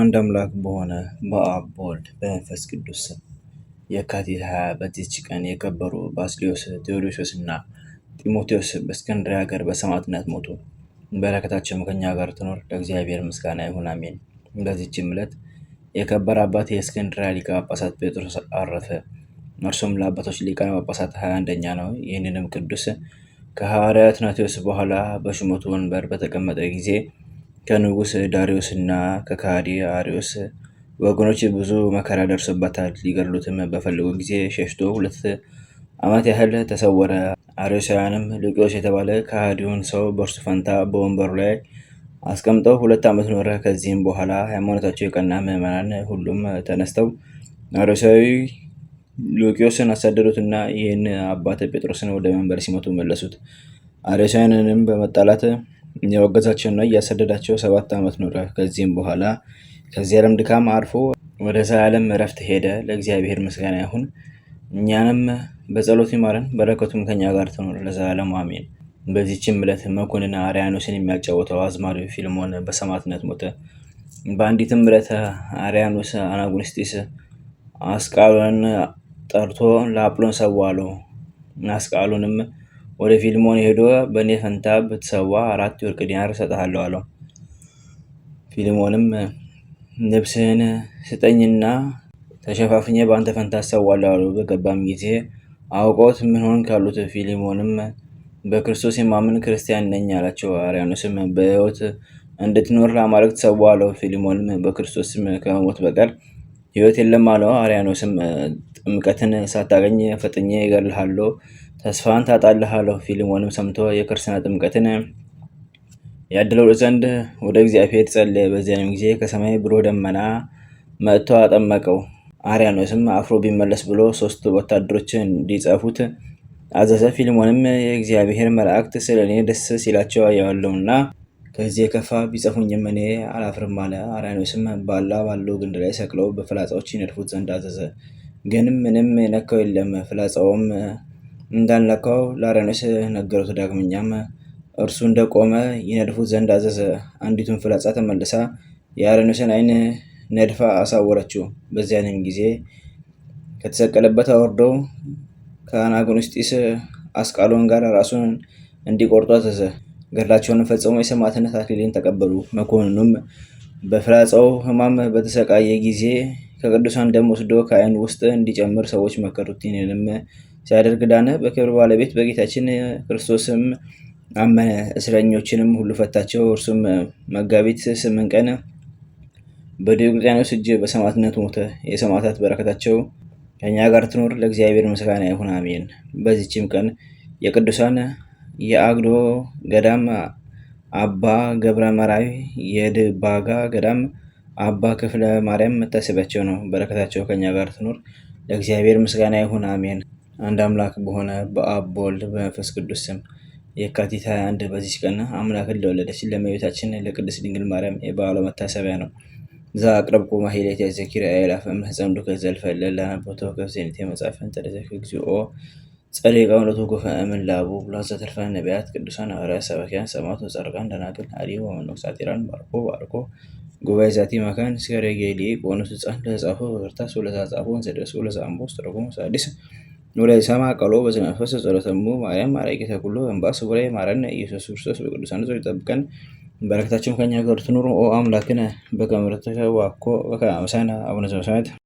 አንድ አምላክ በሆነ በአብ በወልድ በመንፈስ ቅዱስ ስም የካቲት 20 በዚህች ቀን የከበሩ ባስልዮስ፣ ቴዎዶስዮስ እና ጢሞቴዎስ በእስክንድርያ ሀገር በሰማዕትነት ሞቱ። በረከታቸውም ከኛ ጋር ትኖር ለእግዚአብሔር ምስጋና ይሁን አሜን። በዚህችም ዕለት የከበረ አባት የእስክንድርያ ሊቀ ጳጳሳት ጴጥሮስ አረፈ። እርሱም ለአባቶች ሊቃነ ጳጳሳት 21ኛ ነው። ይህንንም ቅዱስ ከሐዋርያ ትናቴዎስ በኋላ በሹመቱ ወንበር በተቀመጠ ጊዜ ከንጉሥ ዳሪዮስ እና ከካዲ አሪዮስ ወገኖች ብዙ መከራ ደርሶበታል። ሊገድሉትም በፈለጉ ጊዜ ሸሽቶ 2 ዓመት ያህል ተሰወረ። አርዮሳውያንም ሉቂዮስ የተባለ ከሃዲውን ሰው በእርሱ ፈንታ በወንበሩ ላይ አስቀምጠው 2 ዓመት ኖረ። ከዚህም በኋላ ሃይማኖታቸው የቀና ምዕመናን ሁሉም ተነስተው አርዮሳዊ ሉቂዮስን አሳደዱትና ይህን አባት ጴጥሮስን ወደ መንበር ሲመቱ መለሱት። አርዮሳውያንንም በመጣላት እያወገዛቸውና እያሰደዳቸው 7 ዓመት ኖረ። ከዚህም በኋላ ከዚህ ዓለም ድካም አርፎ ወደ ዘላለም እረፍት ሄደ። ለእግዚአብሔር ምስጋና ይሁን፣ እኛንም በጸሎት ይማረን፣ በረከቱም ከኛ ጋር ትኖር ለዘላለሙ አሜን። በዚህችም ዕለት መኮንን አርያኖስን የሚያጫውተው አዝማሪው ፊልሞን በሰማዕትነት ሞተ። በአንዲትም ዕለት አርያኖስ አናጉንስጢስ አስቃሎንን ጠርቶ ለአጵሎን ሰዋ አለው። አስቃሎንም ወደ ፊልሞን ሄዶ በእኔ ፈንታ ብትሰዋ 4 የወርቅ ዲናር እሰጥሃለሁ አለው። ፊልሞንም ልብስህን ስጠኝና ተሸፋፍኜ በአንተ ፈንታ እሰዋለሁ አለው። በገባም ጊዜ አውቀውት ምን ሆንክ አሉት። ፊልሞንም በክርስቶስ የማምን ክርስቲያን ነኝ አላቸው። አርያኖስም በሕይወት እንድትኖር ለአማልክት ሰዋ አለው። ፊልሞንም በክርስቶስም ከመሞት በቀር ሕይወት የለም አለው። አርያኖስም ጥምቀትን ሳታገኝ ፈጥኜ እገድልሃለሁ፣ ተስፋን ታጣለህ አለው። ፊልሞንም ሰምቶ የክርስትና ጥምቀትን ያድለው ዘንድ ወደ እግዚአብሔር ጸለየ። በዚያንም ጊዜ ከሰማይ ብሩህ ደመና መጥቶ አጠመቀው። አርያኖስም አፍሮ ቢመለስ ብሎ 3 ወታደሮች እንዲጸፉት አዘዘ። ፊልሞንም የእግዚአብሔር መላእክት ስለ እኔ ደስ ሲላቸው አየዋለሁና ከዚህ የከፋ ቢጸፉኝም እኔ አላፍርም አለ። አርያኖስም ባላ ባለው ግንድ ላይ ሰቅለው በፍላጻዎች ይነድፉት ዘንድ አዘዘ። ግን ምንም የነካው የለም። ፍላጻውም እንዳልነካው ለአርያኖስ ነገሩት። ዳግመኛም እርሱ እንደቆመ ይነድፉት ዘንድ አዘዘ። አንዲቱን ፍላጻ ተመልሳ የአርያኖስን ዓይን ነድፋ አሳወረችው። በዚያንም ጊዜ ከተሰቀለበት አወርደው ከአናጉንስጢስ አስቃሎን ጋር ራሱን እንዲቆርጡ አዘዘ። ገድላቸውን ፈጽሞ የሰማዕትነት አክሊልን ተቀበሉ። መኮንኑም በፍላጻው ሕማም በተሰቃየ ጊዜ ከቅዱሳን ደም ወስዶ ከዓይኑ ውስጥ እንዲጨምር ሰዎች መከሩት። ይህንንም ሲያደርግ ዳነ። በክብር ባለቤት በጌታችን ክርስቶስም አመነ። እስረኞችንም ሁሉ ፈታቸው። እርሱም መጋቢት 8 ቀን በዲዮቅልጥያኖስ እጅ በሰማዕትነት ሞተ። የሰማዕታት በረከታቸው ከኛ ጋር ትኖር ለእግዚአብሔር ምስጋና ይሁን አሜን። በዚችም ቀን የቅዱሳን የአግዶ ገዳም አባ ገብረ መራዊ፣ የድባጋ ገዳም አባ ክፍለ ማርያም መታሰቢያቸው ነው። በረከታቸው ከኛ ጋር ትኖር ለእግዚአብሔር ምስጋና ይሁን አሜን። አንድ አምላክ በሆነ በአብ በወልድ በመንፈስ ቅዱስ ስም የካቲት 21 በዚች ቀን አምላክን ለወለደች ለእመቤታችን ለቅድስት ድንግል ማርያም የበዓሏ መታሰቢያ ነው። ዘአቅረብኩ ማሕሌተ ዘኪርየ አእላፈ እምሕፀንዱከ ዘልፈ ለላነብቦ ከብዜኔቴ መጽሐፈን ተደሰክ እግዚኦ ጸሪቃውን ለተጎፈ እምላቡ ብሏት ዘተርፈ ነቢያት ቅዱሳን ሐዋርያት ሰባክያን ሰማዕታት ጻድቃን ደናግል አልዮ ወመነኮሳት ባርኮ ጉባኤ ዛቲ መካን እስከረጌሊ ቆኖስ ሕፃን ለተጻፈ በክርታስ ወለተጻፈውን ዘደርስ ወለዘአንቦስ ተረጎሙ ሳዲስ ወለሰማ ቃሎ በዘመንፈስ ጸሎተሙ ማርያም አራቂተ ኩሉ እንባ ስቡራይ ማረነ ኢየሱስ ክርስቶስ በቅዱሳን ጸሎት ይጠብቀን። በረከታችን ከኛ ጋር ትኑር። ኦ አምላክነ በከመ ረድኤትከ ወአኮ በከመ አምሳነ አቡነ ዘበሰማያት